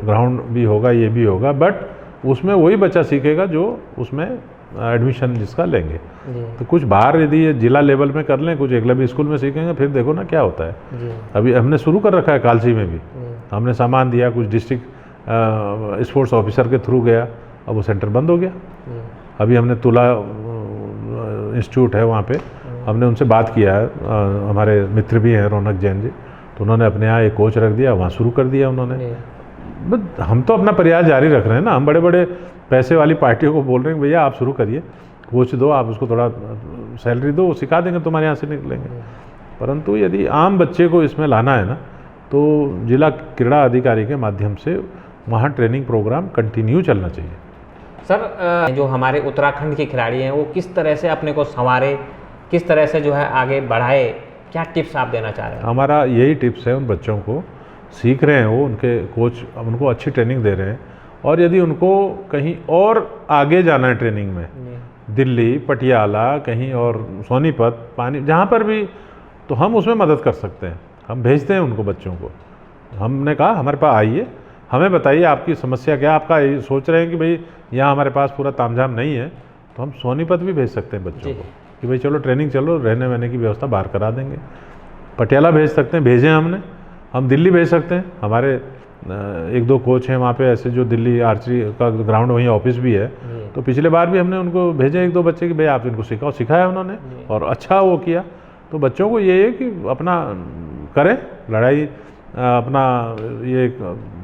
ग्राउंड भी होगा, ये भी होगा, बट उसमें वही बच्चा सीखेगा जो उसमें एडमिशन जिसका लेंगे। तो कुछ बाहर यदि ये जिला लेवल में कर लें, कुछ एकलव्य स्कूल में सीखेंगे, फिर देखो ना क्या होता है। अभी हमने शुरू कर रखा है कालसी में भी, हमने सामान दिया, कुछ डिस्ट्रिक्ट स्पोर्ट्स ऑफिसर के थ्रू गया, अब वो सेंटर बंद हो गया। अभी हमने तुला इंस्टीट्यूट है वहाँ पे, हमने उनसे बात किया है, हमारे मित्र भी हैं रौनक जैन जी, तो उन्होंने अपने यहाँ एक कोच रख दिया, वहाँ शुरू कर दिया उन्होंने। बस हम तो अपना प्रयास जारी रख रहे हैं ना, हम बड़े बड़े पैसे वाली पार्टियों को बोल रहे हैं भैया आप शुरू करिए, कोच दो, आप उसको थोड़ा सैलरी दो, वो सिखा देंगे, तुम्हारे यहाँ से निकलेंगे। परंतु यदि आम बच्चे को इसमें लाना है ना, तो जिला क्रीड़ा अधिकारी के माध्यम से वहाँ ट्रेनिंग प्रोग्राम कंटिन्यू चलना चाहिए। सर, जो हमारे उत्तराखंड के खिलाड़ी हैं वो किस तरह से अपने को संवारे, किस तरह से जो है आगे बढ़ाए, क्या टिप्स आप देना चाह रहे हैं? हमारा यही टिप्स है, उन बच्चों को सीख रहे हैं वो, उनके कोच उनको अच्छी ट्रेनिंग दे रहे हैं, और यदि उनको कहीं और आगे जाना है ट्रेनिंग में, दिल्ली, पटियाला, कहीं और सोनीपत, पानी, जहाँ पर भी, तो हम उसमें मदद कर सकते हैं। हम भेजते हैं उनको, बच्चों को हमने कहा हमारे पास आइए, हमें बताइए आपकी समस्या क्या, आपका सोच रहे हैं कि भाई यहाँ हमारे पास पूरा तामझाम नहीं है, तो हम सोनीपत भी भेज सकते हैं बच्चों को कि भाई चलो ट्रेनिंग चलो, रहने वहने की व्यवस्था बाहर करा देंगे। पटियाला भेज सकते हैं, भेजे हमने, हम दिल्ली भेज सकते हैं, हमारे 1-2 कोच हैं वहाँ पे ऐसे, जो दिल्ली आर्चरी का ग्राउंड वहीं ऑफिस भी है, तो पिछले बार भी हमने उनको भेजे 1-2 बच्चे कि भाई आप इनको सिखाओ, सिखाया उन्होंने और अच्छा वो किया। तो बच्चों को ये है कि अपना करें लड़ाई, अपना ये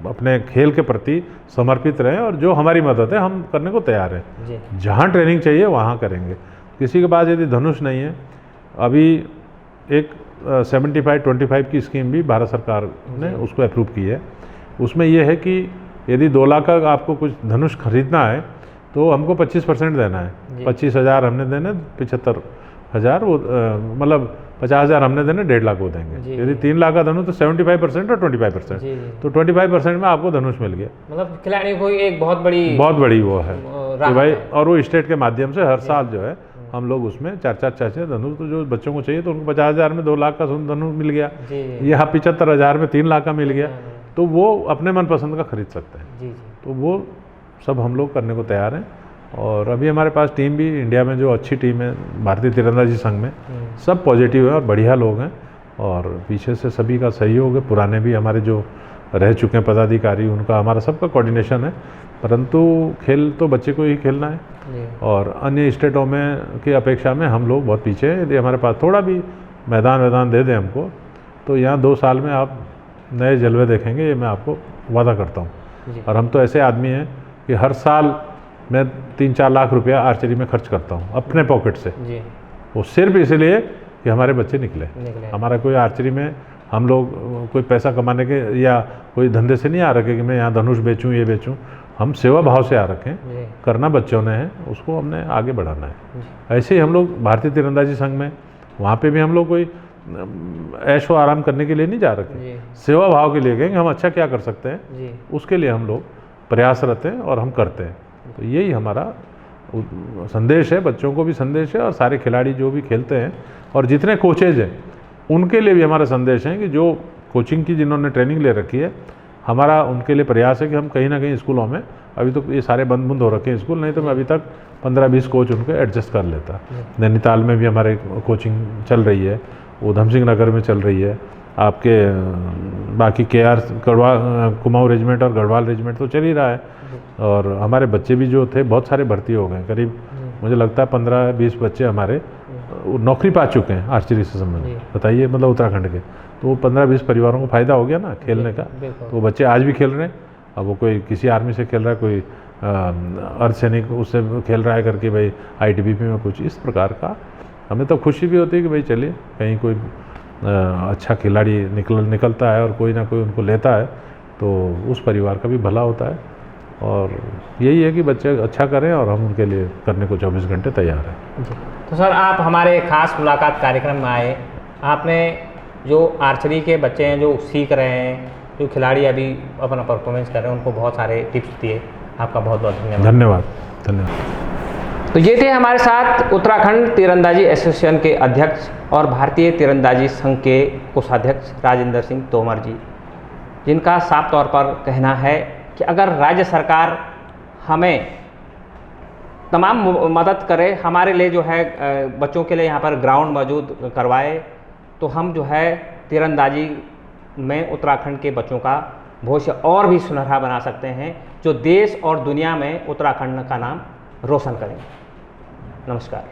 अपने खेल के प्रति समर्पित रहें, और जो हमारी मदद है हम करने को तैयार हैं, जहाँ ट्रेनिंग चाहिए वहाँ करेंगे। किसी के पास यदि धनुष नहीं है, अभी एक 75-25 की स्कीम भी भारत सरकार ने उसको अप्रूव की है। उसमें यह है कि यदि 2 लाख का आपको कुछ धनुष खरीदना है तो हमको 25% देना है, 25,000 हमने देने, 75,000 वो मतलब 50,000 हमने देने, 1.5 लाख वो देंगे। यदि 3 लाख का धनुष तो 75% और 25%, तो 25% में आपको धनुष मिल गया। मतलब खिलाड़ी को एक बहुत बड़ी वो है कि भाई, और वो स्टेट के माध्यम से हर साल जो है हम लोग उसमें 4 धनुष, तो जो बच्चों को चाहिए तो उनको 50,000 में 2 लाख का धनुष मिल गया, यहाँ 75,000 में 3 लाख का मिल गया, तो वो अपने मनपसंद का खरीद सकते हैं। तो वो सब हम लोग करने को तैयार हैं। और अभी हमारे पास टीम भी इंडिया में जो अच्छी टीम है भारतीय तीरंदाजी संघ में, सब पॉजिटिव है और बढ़िया लोग हैं, और पीछे से सभी का सहयोग है। पुराने भी हमारे जो रह चुके हैं पदाधिकारी, उनका हमारा सबका कोऑर्डिनेशन है। परंतु खेल तो बच्चे को ही खेलना है, और अन्य स्टेटों में की अपेक्षा में हम लोग बहुत पीछे हैं। यदि हमारे पास थोड़ा भी मैदान दे दें हमको, तो यहाँ 2 साल में आप नए जलवे देखेंगे, ये मैं आपको वादा करता हूँ। और हम तो ऐसे आदमी हैं कि हर साल मैं 3-4 लाख रुपया आर्चरी में खर्च करता हूँ अपने पॉकेट से, वो सिर्फ इसलिए कि हमारे बच्चे निकले। हमारा कोई आर्चरी में हम लोग कोई पैसा कमाने के या कोई धंधे से नहीं आ रखे कि मैं यहाँ धनुष बेचूँ, ये बेचूँ। हम सेवा भाव से आ रखे हैं, करना बच्चों ने है, उसको हमने आगे बढ़ाना है। ऐसे ही हम लोग भारतीय तीरंदाजी संघ में, वहाँ पे भी हम लोग कोई ऐश व आराम करने के लिए नहीं जा रखे, सेवा भाव के लिए गए हम अच्छा क्या कर सकते हैं, उसके लिए हम लोग प्रयासरत हैं और हम करते हैं। तो यही हमारा संदेश है, बच्चों को भी संदेश है, और सारे खिलाड़ी जो भी खेलते हैं और जितने कोचेज हैं उनके लिए भी हमारा संदेश है कि जो कोचिंग की जिन्होंने ट्रेनिंग ले रखी है, हमारा उनके लिए प्रयास है कि हम कहीं ना कहीं स्कूलों में, अभी तो ये सारे बंद हो रखे हैं स्कूल, नहीं तो मैं अभी तक 15-20 कोच उनके एडजस्ट कर लेता। नैनीताल में भी हमारे कोचिंग चल रही है, उधम सिंह नगर में चल रही है, आपके बाकी KR कुमाऊं रेजिमेंट और गढ़वाल रेजिमेंट तो चल ही रहा है। और हमारे बच्चे भी जो थे बहुत सारे भर्ती हो गए, करीब मुझे लगता है 15-20 बच्चे हमारे नौकरी पा चुके हैं आर्चरी से संबंधित। बताइए, मतलब उत्तराखंड के, तो 15-20 परिवारों को फ़ायदा हो गया ना खेलने का। तो बच्चे आज भी खेल रहे हैं। अब वो कोई किसी आर्मी से खेल रहा है, कोई अर्धसैनिक उससे खेल रहा है करके भाई ITBP में कुछ इस प्रकार का। हमें तो खुशी भी होती है कि भाई चलिए कहीं कोई अच्छा खिलाड़ी निकलता है और कोई ना कोई उनको लेता है, तो उस परिवार का भी भला होता है। और यही है कि बच्चे अच्छा करें और हम उनके लिए करने को 24 घंटे तैयार हैं। तो सर, आप हमारे खास मुलाकात कार्यक्रम में आए, आपने जो आर्चरी के बच्चे हैं जो सीख रहे हैं, जो खिलाड़ी अभी अपना परफॉर्मेंस कर रहे हैं, उनको बहुत सारे टिप्स दिए। आपका बहुत बहुत धन्यवाद। धन्यवाद। तो ये थे हमारे साथ उत्तराखंड तीरंदाजी एसोसिएशन के अध्यक्ष और भारतीय तीरंदाजी संघ के कोषाध्यक्ष राजेंद्र सिंह तोमर जी, जिनका साफ तौर पर कहना है कि अगर राज्य सरकार हमें तमाम मदद करे, हमारे लिए जो है बच्चों के लिए यहाँ पर ग्राउंड मौजूद करवाए, तो हम जो है तीरंदाजी में उत्तराखंड के बच्चों का भविष्य और भी सुनहरा बना सकते हैं, जो देश और दुनिया में उत्तराखंड का नाम रोशन करेंगे। नमस्कार।